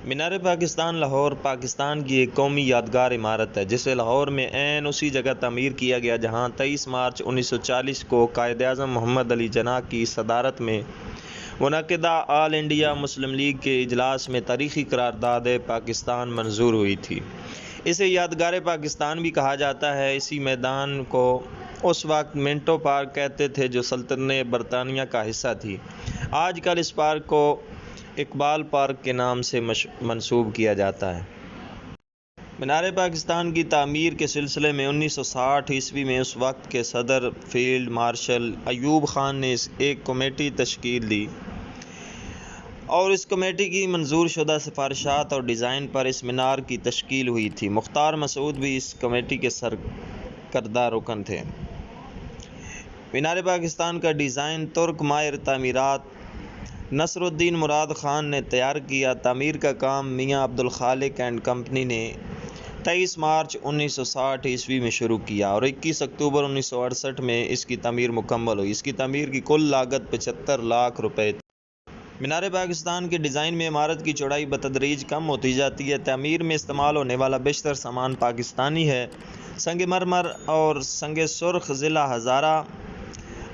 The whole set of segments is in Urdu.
مینار پاکستان لاہور پاکستان کی ایک قومی یادگار عمارت ہے جسے لاہور میں عین اسی جگہ تعمیر کیا گیا جہاں 23 مارچ 1940 کو قائد اعظم محمد علی جناح کی صدارت میں منعقدہ آل انڈیا مسلم لیگ کے اجلاس میں تاریخی قرارداد پاکستان منظور ہوئی تھی۔ اسے یادگار پاکستان بھی کہا جاتا ہے۔ اسی میدان کو اس وقت منٹو پارک کہتے تھے جو سلطنت برطانیہ کا حصہ تھی۔ آج کل اس پارک کو اقبال پارک کے نام سے منسوب کیا جاتا ہے۔ مینار پاکستان کی تعمیر کے سلسلے میں 1960 میں اس وقت کے صدر فیلڈ مارشل ایوب خان نے ایک کمیٹی تشکیل دی اور اس کمیٹی کی منظور شدہ سفارشات اور ڈیزائن پر اس مینار کی تشکیل ہوئی تھی۔ مختار مسعود بھی اس کمیٹی کے سرکردہ رکن تھے۔ مینار پاکستان کا ڈیزائن ترک ماہر تعمیرات نصر الدین مراد خان نے تیار کیا۔ تعمیر کا کام میاں عبدالخالق اینڈ کمپنی نے 23 مارچ 1960 میں شروع کیا اور 21 اکتوبر 1968 میں اس کی تعمیر مکمل ہوئی۔ اس کی تعمیر کی کل لاگت 75 لاکھ روپے تھی۔ مینار پاکستان کے ڈیزائن میں عمارت کی چوڑائی بتدریج کم ہوتی جاتی ہے۔ تعمیر میں استعمال ہونے والا بیشتر سامان پاکستانی ہے۔ سنگ مرمر اور سنگ سرخ ضلع ہزارہ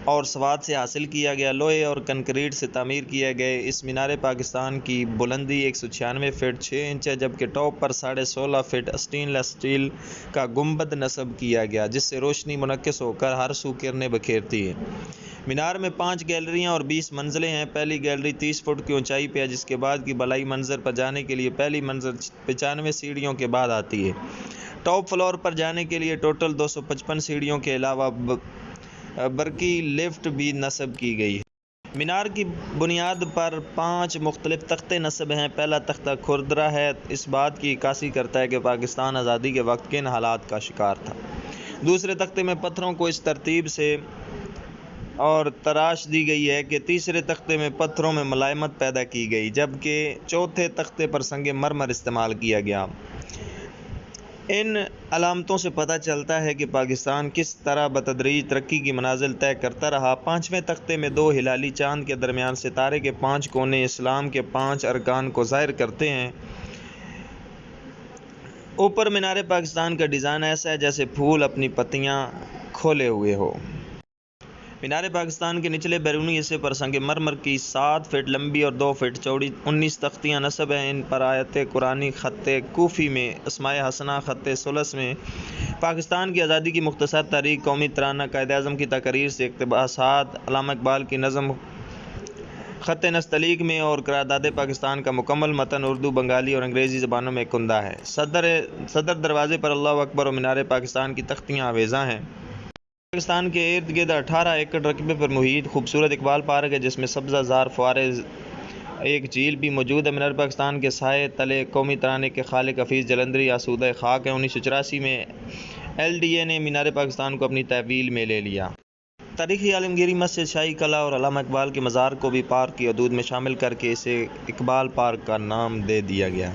اور سوات سے حاصل کیا گیا لوہے اور کنکریٹ سے تعمیر کیے گئے اس مینار پاکستان کی بلندی 196 فٹ 6 انچ ہے، جبکہ ٹاپ پر 16.5 فٹ اسٹین لیس اسٹیل کا گنبد نصب کیا گیا جس سے روشنی منعکس ہو کر ہر سو کرنیں بکھیرتی ہے۔ مینار میں 5 گیلریاں اور 20 منزلیں ہیں۔ پہلی گیلری 30 فٹ کی اونچائی پہ ہے، جس کے بعد کی بالائی منظر پر جانے کے لیے پہلی منزل 95 سیڑھیوں کے بعد آتی ہے۔ ٹاپ فلور پر جانے کے لیے ٹوٹل 255 سیڑھیوں کے علاوہ برقی لفٹ بھی نصب کی گئی ہے۔ مینار کی بنیاد پر 5 مختلف تختے نصب ہیں۔ پہلا تختہ کھردرا ہے، اس بات کی عکاسی کرتا ہے کہ پاکستان آزادی کے وقت کن حالات کا شکار تھا۔ دوسرے تختے میں پتھروں کو اس ترتیب سے اور تراش دی گئی ہے کہ تیسرے تختے میں پتھروں میں ملائمت پیدا کی گئی، جبکہ چوتھے تختے پر سنگ مرمر استعمال کیا گیا۔ ان علامتوں سے پتہ چلتا ہے کہ پاکستان کس طرح بتدریج ترقی کی منازل طے کرتا رہا۔ 5ویں تختے میں 2 ہلالی چاند کے درمیان ستارے کے 5 کونے اسلام کے 5 ارکان کو ظاہر کرتے ہیں۔ اوپر مینار پاکستان کا ڈیزائن ایسا ہے جیسے پھول اپنی پتیاں کھولے ہوئے ہو۔ مینار پاکستان کے نچلے بیرونی حصے پر سنگ مرمر کی 7 فٹ لمبی اور 2 فٹ چوڑی 19 تختیاں نصب ہیں۔ ان پر آیت قرآنی خط کوفی میں، اسماء حسنہ خط ثلث میں، پاکستان کی آزادی کی مختصر تاریخ، قومی ترانہ، قائد اعظم کی تقاریر سے اقتباسات، علامہ اقبال کی نظم خط نستعلیق میں اور قرارداد پاکستان کا مکمل متن اردو، بنگالی اور انگریزی زبانوں میں کندہ ہے۔ صدر دروازے پر اللہ اکبر اور مینار پاکستان کی تختیاں آویزاں ہیں۔ پاکستان کے ارد گرد 18 ایکڑ رقبے پر محیط خوبصورت اقبال پارک ہے جس میں سبزہ زار فوارے، ایک جھیل بھی موجود ہے۔ مینار پاکستان کے سائے تلے قومی ترانے کے خالق حفیظ جلندری آسودہ خاک ہیں۔ 1984 میں LDA نے مینار پاکستان کو اپنی تحویل میں لے لیا۔ تاریخی عالمگیری مسجد، شاہی قلعہ اور علامہ اقبال کے مزار کو بھی پارک کی حدود میں شامل کر کے اسے اقبال پارک کا نام دے دیا گیا۔